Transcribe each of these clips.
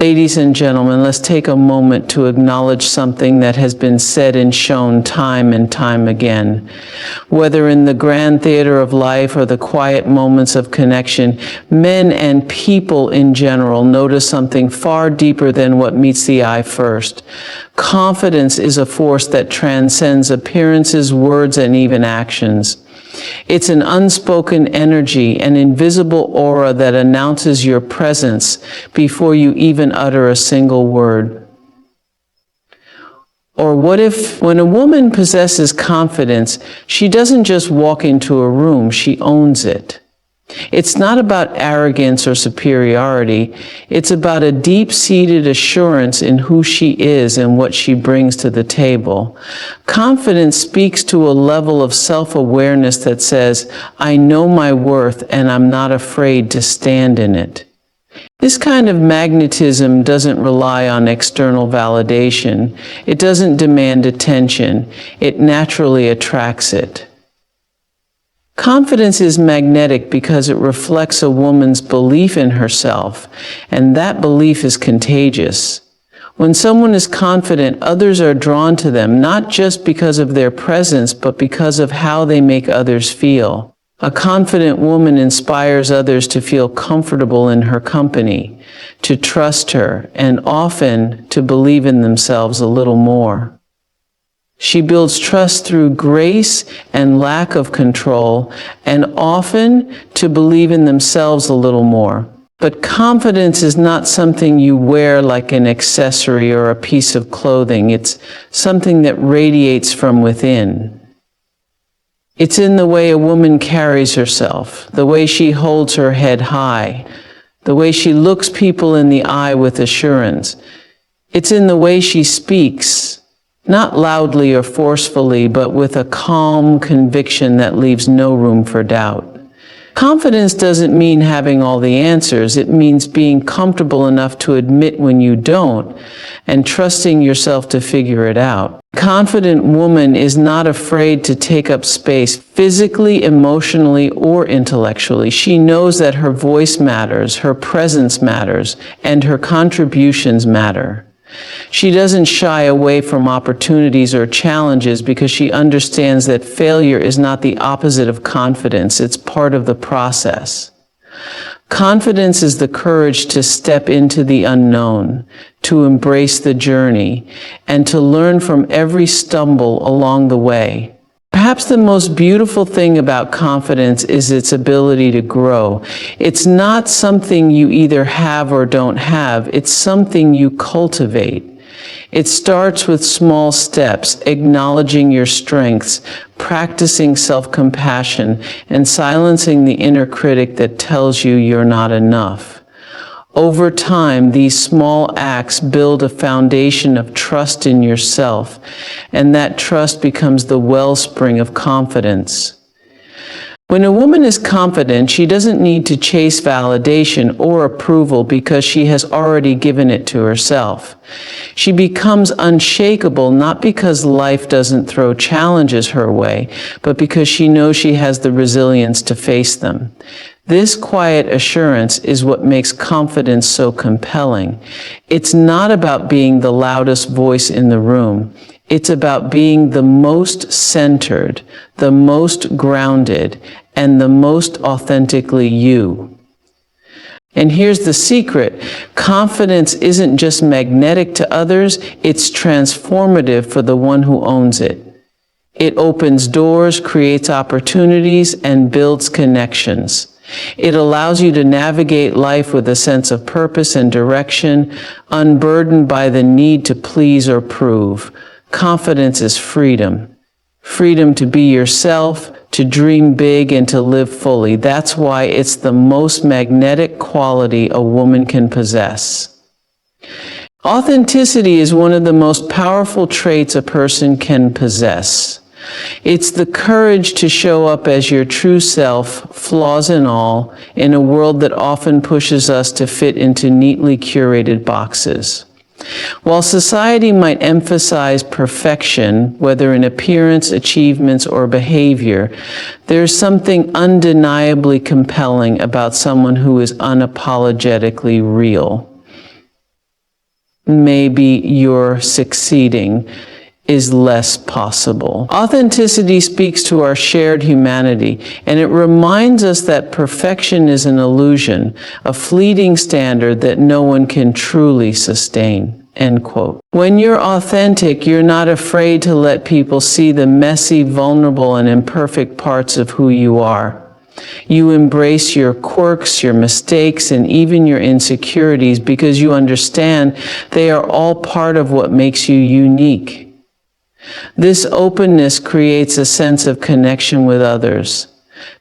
Ladies and gentlemen, let's take a moment to acknowledge something that has been said and shown time and time again. Whether in the grand theater of life or the quiet moments of connection, men and people in general notice something far deeper than what meets the eye first. Confidence is a force that transcends appearances, words, and even actions. It's an unspoken energy, an invisible aura that announces your presence before you even utter a single word. Or what if, when a woman possesses confidence, she doesn't just walk into a room, she owns it? It's not about arrogance or superiority. It's about a deep-seated assurance in who she is and what she brings to the table. Confidence speaks to a level of self-awareness that says, I know my worth and I'm not afraid to stand in it. This kind of magnetism doesn't rely on external validation. It doesn't demand attention. It naturally attracts it. Confidence is magnetic because it reflects a woman's belief in herself, and that belief is contagious. When someone is confident, others are drawn to them, not just because of their presence, but because of how they make others feel. A confident woman inspires others to feel comfortable in her company, to trust her, and often to believe in themselves a little more. She builds trust through grace and lack of control, and often to believe in themselves a little more. But confidence is not something you wear like an accessory or a piece of clothing. It's something that radiates from within. It's in the way a woman carries herself, the way she holds her head high, the way she looks people in the eye with assurance. It's in the way she speaks, not loudly or forcefully, but with a calm conviction that leaves no room for doubt. Confidence doesn't mean having all the answers. It means being comfortable enough to admit when you don't and trusting yourself to figure it out. A confident woman is not afraid to take up space physically, emotionally, or intellectually. She knows that her voice matters, her presence matters, and her contributions matter. She doesn't shy away from opportunities or challenges because she understands that failure is not the opposite of confidence. It's part of the process. Confidence is the courage to step into the unknown, to embrace the journey, and to learn from every stumble along the way. Perhaps the most beautiful thing about confidence is its ability to grow. It's not something you either have or don't have. It's something you cultivate. It starts with small steps, acknowledging your strengths, practicing self-compassion, and silencing the inner critic that tells you you're not enough. Over time, these small acts build a foundation of trust in yourself, and that trust becomes the wellspring of confidence. When a woman is confident, she doesn't need to chase validation or approval because she has already given it to herself. She becomes unshakable not because life doesn't throw challenges her way, but because she knows she has the resilience to face them. This quiet assurance is what makes confidence so compelling. It's not about being the loudest voice in the room. It's about being the most centered, the most grounded, and the most authentically you. And here's the secret. Confidence isn't just magnetic to others, it's transformative for the one who owns it. It opens doors, creates opportunities, and builds connections. It allows you to navigate life with a sense of purpose and direction, unburdened by the need to please or prove. Confidence is freedom. Freedom to be yourself, to dream big, and to live fully. That's why it's the most magnetic quality a woman can possess. Authenticity is one of the most powerful traits a person can possess. It's the courage to show up as your true self, flaws and all, in a world that often pushes us to fit into neatly curated boxes. While society might emphasize perfection, whether in appearance, achievements, or behavior, there's something undeniably compelling about someone who is unapologetically real. maybe you're succeeding is less possible. Authenticity speaks to our shared humanity, and it reminds us that perfection is an illusion, a fleeting standard that no one can truly sustain. End quote. When you're authentic, you're not afraid to let people see the messy, vulnerable, and imperfect parts of who you are. You embrace your quirks, your mistakes, and even your insecurities because you understand they are all part of what makes you unique. This openness creates a sense of connection with others.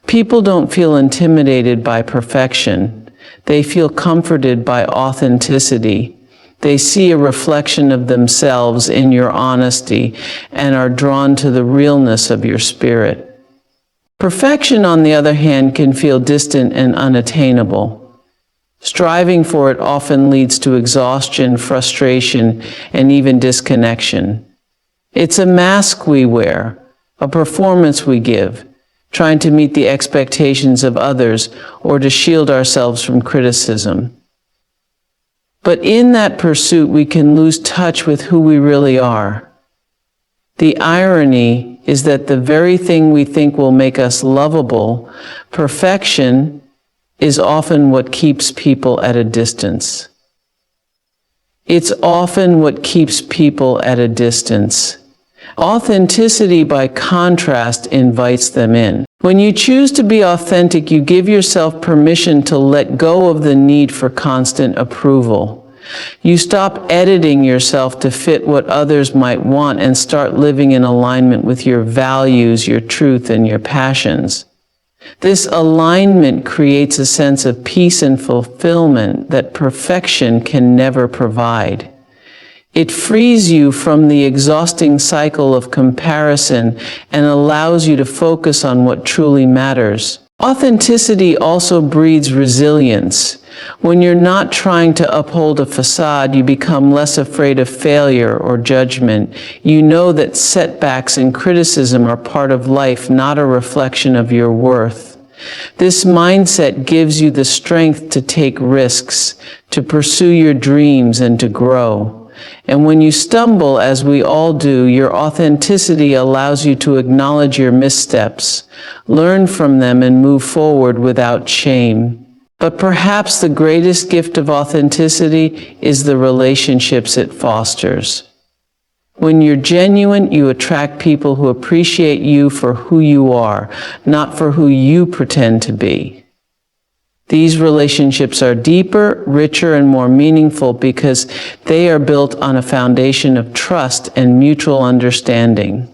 People don't feel intimidated by perfection. They feel comforted by authenticity. They see a reflection of themselves in your honesty and are drawn to the realness of your spirit. Perfection, on the other hand, can feel distant and unattainable. Striving for it often leads to exhaustion, frustration, and even disconnection. It's a mask we wear, a performance we give, trying to meet the expectations of others or to shield ourselves from criticism. But in that pursuit, we can lose touch with who we really are. The irony is that the very thing we think will make us lovable, perfection, is often what keeps people at a distance. It's often what keeps people at a distance. Authenticity, by contrast, invites them in. When you choose to be authentic, you give yourself permission to let go of the need for constant approval. You stop editing yourself to fit what others might want and start living in alignment with your values, your truth, and your passions. This alignment creates a sense of peace and fulfillment that perfection can never provide. It frees you from the exhausting cycle of comparison and allows you to focus on what truly matters. Authenticity also breeds resilience. When you're not trying to uphold a facade, you become less afraid of failure or judgment. You know that setbacks and criticism are part of life, not a reflection of your worth. This mindset gives you the strength to take risks, to pursue your dreams, and to grow. And when you stumble, as we all do, your authenticity allows you to acknowledge your missteps, learn from them, and move forward without shame. But perhaps the greatest gift of authenticity is the relationships it fosters. When you're genuine, you attract people who appreciate you for who you are, not for who you pretend to be. These relationships are deeper, richer, and more meaningful because they are built on a foundation of trust and mutual understanding.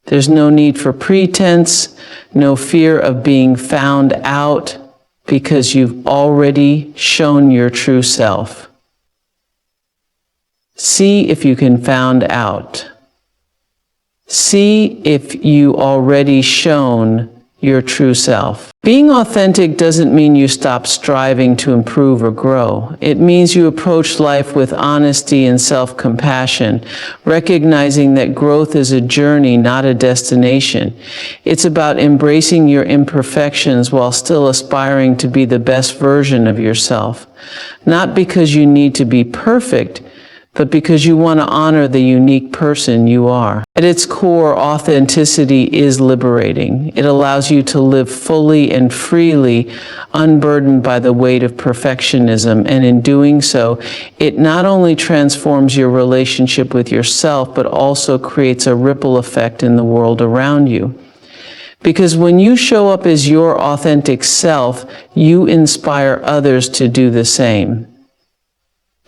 There's no need for pretense, no fear of being found out, because you've already shown your true self. See if you can found out. See if you already shown your true self. Being authentic doesn't mean you stop striving to improve or grow. It means you approach life with honesty and self-compassion, recognizing that growth is a journey, not a destination. It's about embracing your imperfections while still aspiring to be the best version of yourself. Not because you need to be perfect, but because you want to honor the unique person you are. At its core, authenticity is liberating. It allows you to live fully and freely, unburdened by the weight of perfectionism, and in doing so, it not only transforms your relationship with yourself, but also creates a ripple effect in the world around you. Because when you show up as your authentic self, you inspire others to do the same.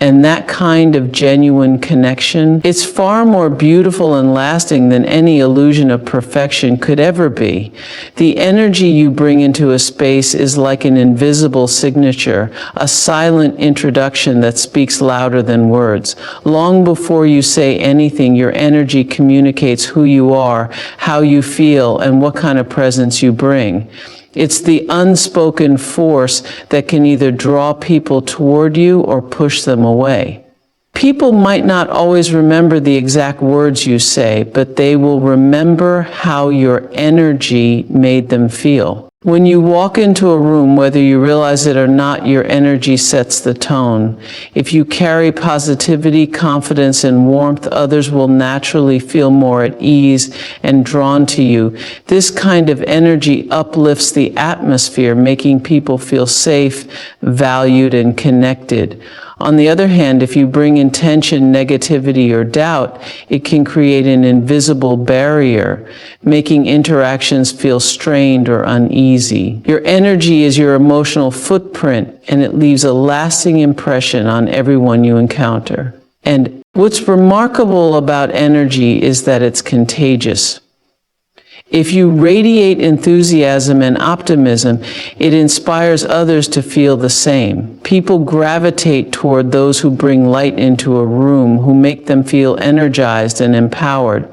And that kind of genuine connection, it's far more beautiful and lasting than any illusion of perfection could ever be. The energy you bring into a space is like an invisible signature, a silent introduction that speaks louder than words. Long before you say anything, your energy communicates who you are, how you feel, and what kind of presence you bring. It's the unspoken force that can either draw people toward you or push them away. People might not always remember the exact words you say, but they will remember how your energy made them feel. When you walk into a room, whether you realize it or not, your energy sets the tone. If you carry positivity, confidence, and warmth, others will naturally feel more at ease and drawn to you. This kind of energy uplifts the atmosphere, making people feel safe, valued, and connected. On the other hand, if you bring intention, negativity, or doubt, it can create an invisible barrier, making interactions feel strained or uneasy. Your energy is your emotional footprint, and it leaves a lasting impression on everyone you encounter. And what's remarkable about energy is that it's contagious. If you radiate enthusiasm and optimism, it inspires others to feel the same. People gravitate toward those who bring light into a room, who make them feel energized and empowered.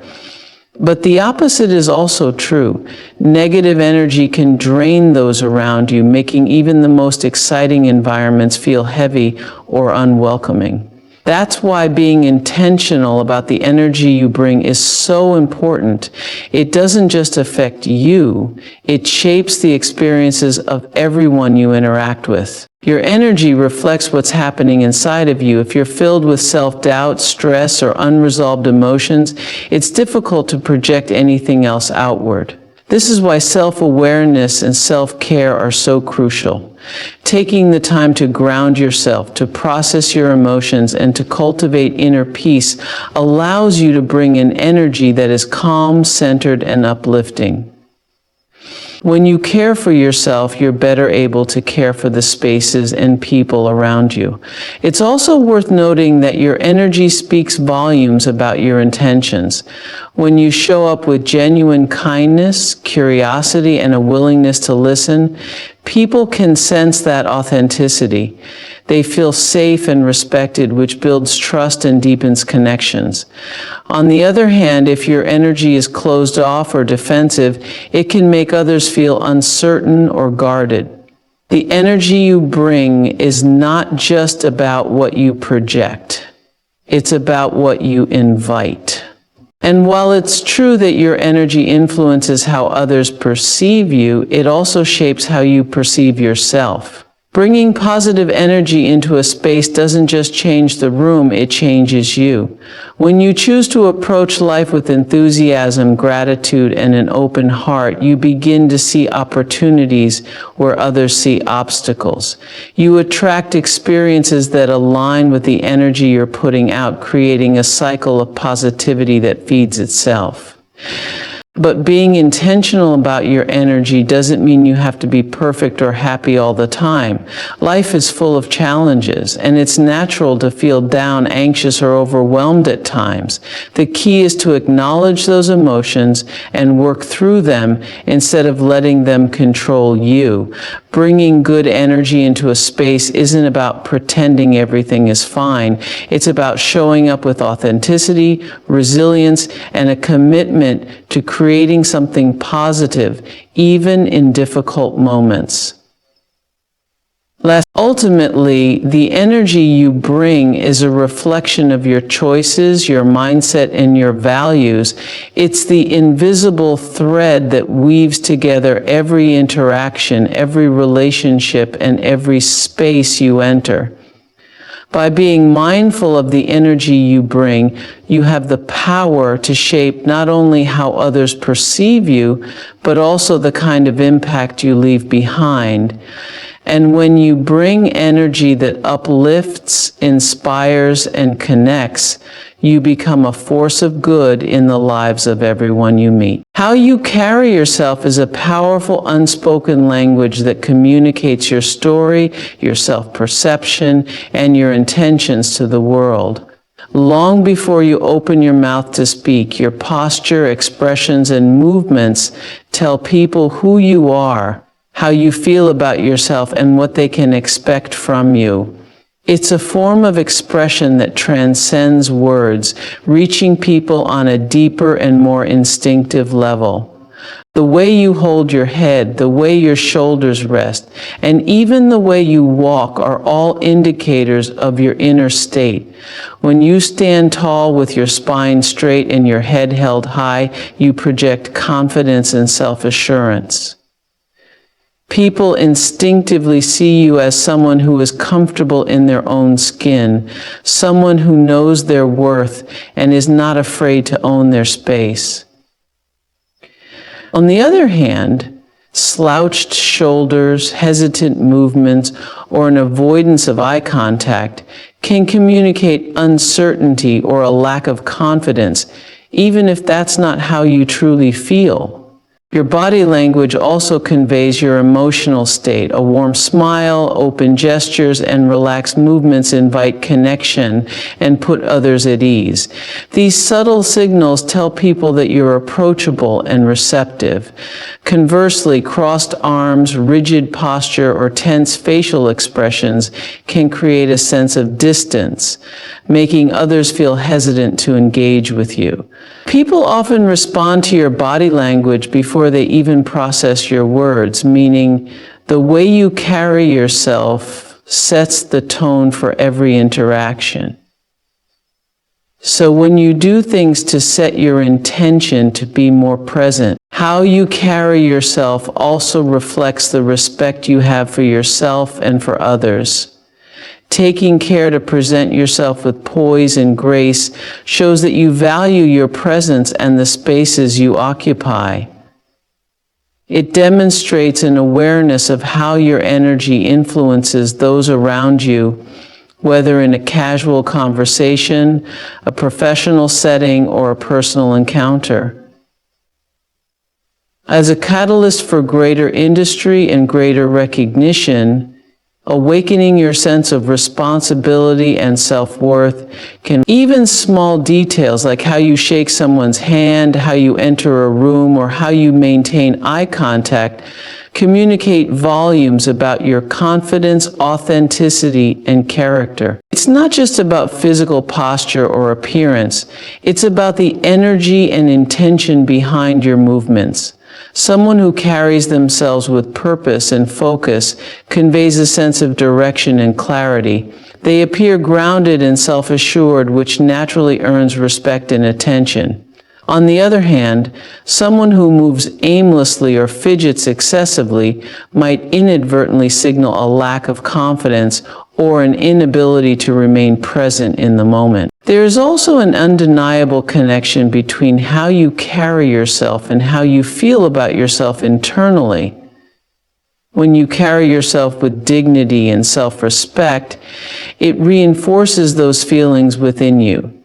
But the opposite is also true. Negative energy can drain those around you, making even the most exciting environments feel heavy or unwelcoming. That's why being intentional about the energy you bring is so important. It doesn't just affect you, it shapes the experiences of everyone you interact with. Your energy reflects what's happening inside of you. If you're filled with self-doubt, stress, or unresolved emotions, it's difficult to project anything else outward. This is why self-awareness and self-care are so crucial. Taking the time to ground yourself, to process your emotions, and to cultivate inner peace allows you to bring an energy that is calm, centered, and uplifting. When you care for yourself, you're better able to care for the spaces and people around you. It's also worth noting that your energy speaks volumes about your intentions. When you show up with genuine kindness, curiosity, and a willingness to listen, people can sense that authenticity. They feel safe and respected, which builds trust and deepens connections. On the other hand, if your energy is closed off or defensive, it can make others feel uncertain or guarded. The energy you bring is not just about what you project. It's about what you invite. And while it's true that your energy influences how others perceive you, it also shapes how you perceive yourself. Bringing positive energy into a space doesn't just change the room, it changes you. When you choose to approach life with enthusiasm, gratitude, and an open heart, you begin to see opportunities where others see obstacles. You attract experiences that align with the energy you're putting out, creating a cycle of positivity that feeds itself. But being intentional about your energy doesn't mean you have to be perfect or happy all the time. Life is full of challenges, and it's natural to feel down, anxious, or overwhelmed at times. The key is to acknowledge those emotions and work through them instead of letting them control you. Bringing good energy into a space isn't about pretending everything is fine. It's about showing up with authenticity, resilience, and a commitment to creating something positive, even in difficult moments. Ultimately, the energy you bring is a reflection of your choices, your mindset, and your values. It's the invisible thread that weaves together every interaction, every relationship, and every space you enter. By being mindful of the energy you bring, you have the power to shape not only how others perceive you, but also the kind of impact you leave behind. And when you bring energy that uplifts, inspires, and connects, you become a force of good in the lives of everyone you meet. How you carry yourself is a powerful unspoken language that communicates your story, your self-perception, and your intentions to the world. Long before you open your mouth to speak, your posture, expressions, and movements tell people who you are, how you feel about yourself, and what they can expect from you. It's a form of expression that transcends words, reaching people on a deeper and more instinctive level. The way you hold your head, the way your shoulders rest, and even the way you walk are all indicators of your inner state. When you stand tall with your spine straight and your head held high, you project confidence and self-assurance. People instinctively see you as someone who is comfortable in their own skin, someone who knows their worth and is not afraid to own their space. On the other hand, slouched shoulders, hesitant movements, or an avoidance of eye contact can communicate uncertainty or a lack of confidence, even if that's not how you truly feel. Your body language also conveys your emotional state. A warm smile, open gestures, and relaxed movements invite connection and put others at ease. These subtle signals tell people that you're approachable and receptive. Conversely, crossed arms, rigid posture, or tense facial expressions can create a sense of distance, making others feel hesitant to engage with you. People often respond to your body language before they even process your words, meaning the way you carry yourself sets the tone for every interaction. So when you do things to set your intention to be more present, how you carry yourself also reflects the respect you have for yourself and for others. Taking care to present yourself with poise and grace shows that you value your presence and the spaces you occupy. It demonstrates an awareness of how your energy influences those around you, whether in a casual conversation, a professional setting, or a personal encounter. As a catalyst for greater industry and greater recognition, awakening your sense of responsibility and self-worth can even small details like how you shake someone's hand, how you enter a room, or how you maintain eye contact communicate volumes about your confidence, authenticity, and character. It's not just about physical posture or appearance. It's about the energy and intention behind your movements. Someone who carries themselves with purpose and focus conveys a sense of direction and clarity. They appear grounded and self-assured, which naturally earns respect and attention. On the other hand, someone who moves aimlessly or fidgets excessively might inadvertently signal a lack of confidence or an inability to remain present in the moment. There is also an undeniable connection between how you carry yourself and how you feel about yourself internally. When you carry yourself with dignity and self-respect, it reinforces those feelings within you.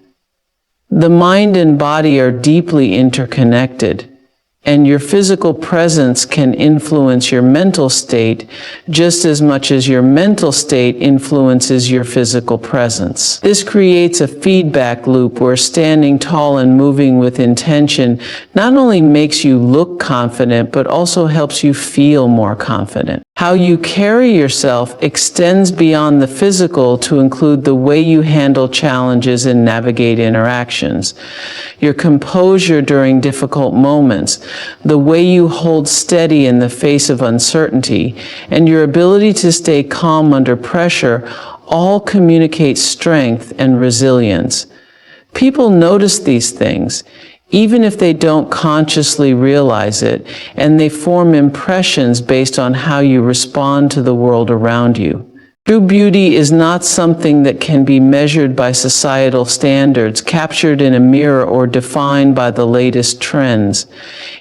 The mind and body are deeply interconnected, and your physical presence can influence your mental state just as much as your mental state influences your physical presence. This creates a feedback loop where standing tall and moving with intention not only makes you look confident, but also helps you feel more confident. How you carry yourself extends beyond the physical to include the way you handle challenges and navigate interactions. Your composure during difficult moments, the way you hold steady in the face of uncertainty, and your ability to stay calm under pressure all communicate strength and resilience. People notice these things, even if they don't consciously realize it, and they form impressions based on how you respond to the world around you. True beauty is not something that can be measured by societal standards, captured in a mirror, or defined by the latest trends.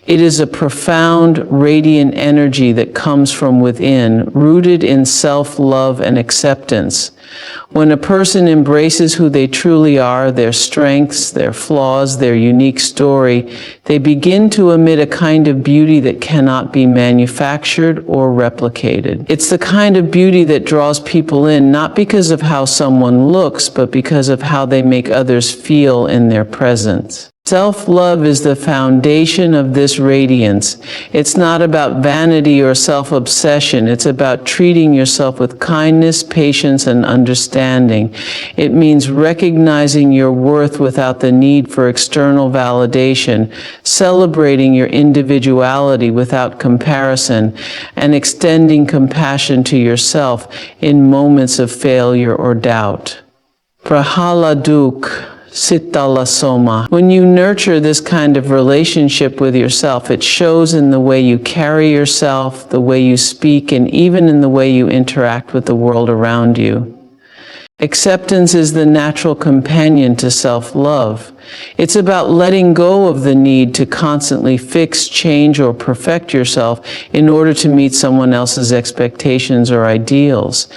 It is a profound, radiant energy that comes from within, rooted in self-love and acceptance. When a person embraces who they truly are, their strengths, their flaws, their unique story, they begin to emit a kind of beauty that cannot be manufactured or replicated. It's the kind of beauty that draws people in, not because of how someone looks, but because of how they make others feel in their presence. Self-love is the foundation of this radiance. It's not about vanity or self-obsession. It's about treating yourself with kindness, patience, and understanding. It means recognizing your worth without the need for external validation, celebrating your individuality without comparison, and extending compassion to yourself in moments of failure or doubt. Prahaladuk, Sitalasoma. When you nurture this kind of relationship with yourself, it shows in the way you carry yourself, the way you speak, and even in the way you interact with the world around you. Acceptance is the natural companion to self-love. It's about letting go of the need to constantly fix, change, or perfect yourself in order to meet someone else's expectations or ideals.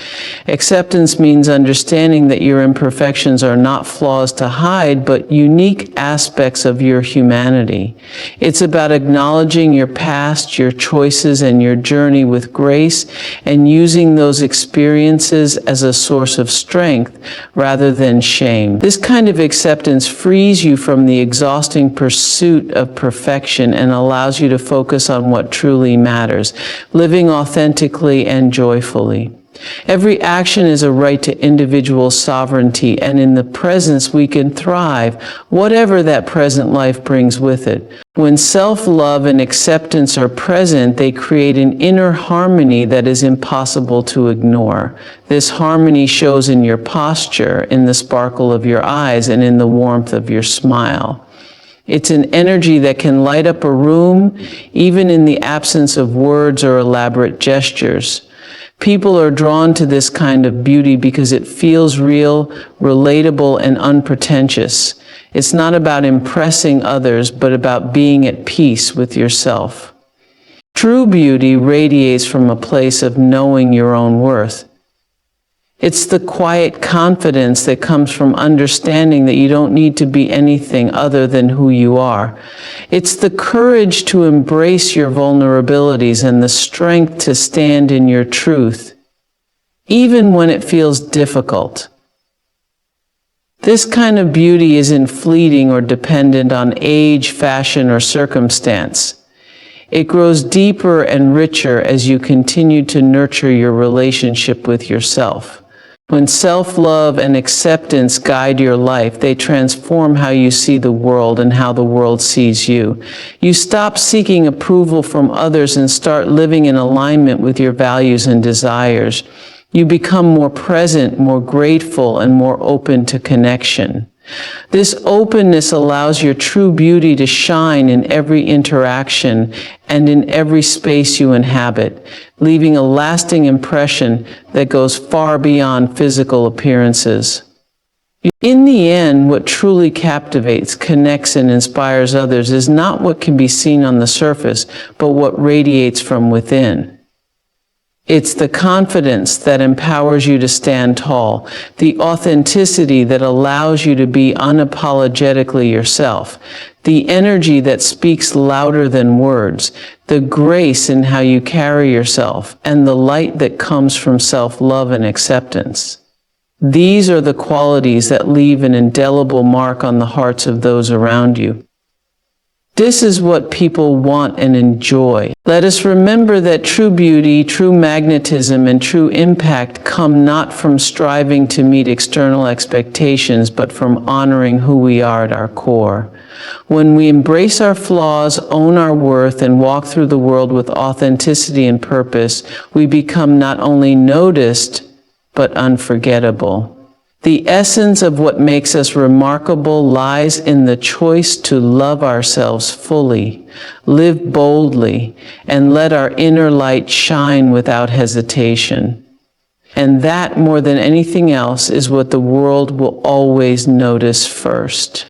Acceptance means understanding that your imperfections are not flaws to hide, but unique aspects of your humanity. It's about acknowledging your past, your choices, and your journey with grace, and using those experiences as a source of strength rather than shame. This kind of acceptance frees you from the exhausting pursuit of perfection and allows you to focus on what truly matters, living authentically and joyfully. Every action is a right to individual sovereignty, and in the presence we can thrive, whatever that present life brings with it. When self-love and acceptance are present, they create an inner harmony that is impossible to ignore. This harmony shows in your posture, in the sparkle of your eyes, and in the warmth of your smile. It's an energy that can light up a room, even in the absence of words or elaborate gestures. People are drawn to this kind of beauty because it feels real, relatable, and unpretentious. It's not about impressing others, but about being at peace with yourself. True beauty radiates from a place of knowing your own worth. It's the quiet confidence that comes from understanding that you don't need to be anything other than who you are. It's the courage to embrace your vulnerabilities and the strength to stand in your truth, even when it feels difficult. This kind of beauty isn't fleeting or dependent on age, fashion, or circumstance. It grows deeper and richer as you continue to nurture your relationship with yourself. When self-love and acceptance guide your life, they transform how you see the world and how the world sees you. You stop seeking approval from others and start living in alignment with your values and desires. You become more present, more grateful, and more open to connection. This openness allows your true beauty to shine in every interaction and in every space you inhabit, leaving a lasting impression that goes far beyond physical appearances. In the end, what truly captivates, connects, and inspires others is not what can be seen on the surface, but what radiates from within. It's the confidence that empowers you to stand tall, the authenticity that allows you to be unapologetically yourself, the energy that speaks louder than words, the grace in how you carry yourself, and the light that comes from self-love and acceptance. These are the qualities that leave an indelible mark on the hearts of those around you. This is what people want and enjoy. Let us remember that true beauty, true magnetism, and true impact come not from striving to meet external expectations, but from honoring who we are at our core. When we embrace our flaws, own our worth, and walk through the world with authenticity and purpose, we become not only noticed, but unforgettable. The essence of what makes us remarkable lies in the choice to love ourselves fully, live boldly, and let our inner light shine without hesitation. And that, more than anything else, is what the world will always notice first.